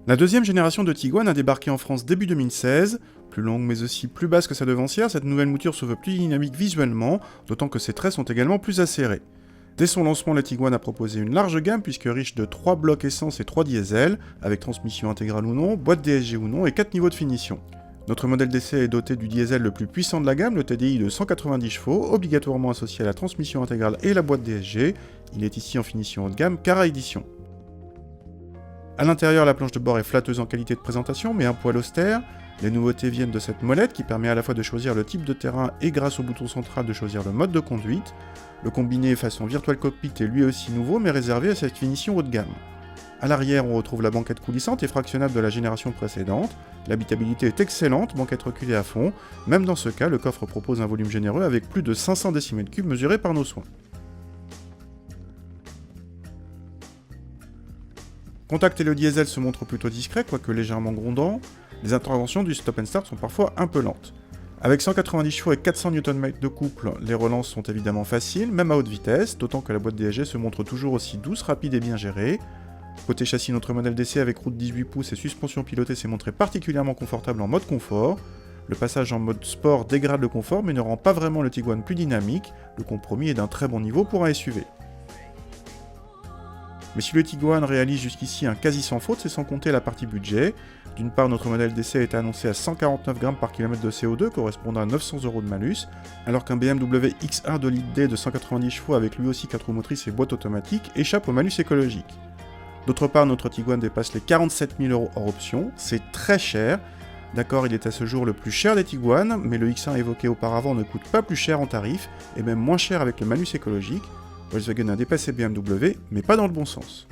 La deuxième génération de Tiguan a débarqué en France début 2016. Plus longue mais aussi plus basse que sa devancière, cette nouvelle mouture se veut plus dynamique visuellement, d'autant que ses traits sont également plus acérés. Dès son lancement, la Tiguan a proposé une large gamme puisque riche de 3 blocs essence et 3 diesel, avec transmission intégrale ou non, boîte DSG ou non et 4 niveaux de finition. Notre modèle d'essai est doté du diesel le plus puissant de la gamme, le TDI de 190 chevaux, obligatoirement associé à la transmission intégrale et la boîte DSG. Il est ici en finition haut de gamme, Cara Edition. A l'intérieur, la planche de bord est flatteuse en qualité de présentation, mais un poil austère. Les nouveautés viennent de cette molette qui permet à la fois de choisir le type de terrain et grâce au bouton central de choisir le mode de conduite. Le combiné façon Virtual Cockpit est lui aussi nouveau, mais réservé à cette finition haut de gamme. A l'arrière, on retrouve la banquette coulissante et fractionnable de la génération précédente. L'habitabilité est excellente, banquette reculée à fond. Même dans ce cas, le coffre propose un volume généreux avec plus de 500 décimètres cubes mesurés par nos soins. Contact et le diesel se montrent plutôt discrets, quoique légèrement grondants. Les interventions du stop and start sont parfois un peu lentes. Avec 190 chevaux et 400 Nm de couple, les relances sont évidemment faciles, même à haute vitesse, d'autant que la boîte DSG se montre toujours aussi douce, rapide et bien gérée. Côté châssis, notre modèle d'essai avec roue de 18 pouces et suspension pilotée s'est montré particulièrement confortable en mode confort. Le passage en mode sport dégrade le confort mais ne rend pas vraiment le Tiguan plus dynamique, le compromis est d'un très bon niveau pour un SUV. Mais si le Tiguan réalise jusqu'ici un quasi sans faute, c'est sans compter la partie budget. D'une part, notre modèle d'essai est annoncé à 149 grammes par kilomètre de CO2, correspondant à 900 € de malus, alors qu'un BMW X1 de Lead D de 190 chevaux avec lui aussi 4 roues motrices et boîte automatique échappe au malus écologique. D'autre part, notre Tiguan dépasse les 47 000 € hors option, c'est très cher. D'accord, il est à ce jour le plus cher des Tiguan, mais le X1 évoqué auparavant ne coûte pas plus cher en tarif, et même moins cher avec le malus écologique. Volkswagen a dépassé BMW, mais pas dans le bon sens.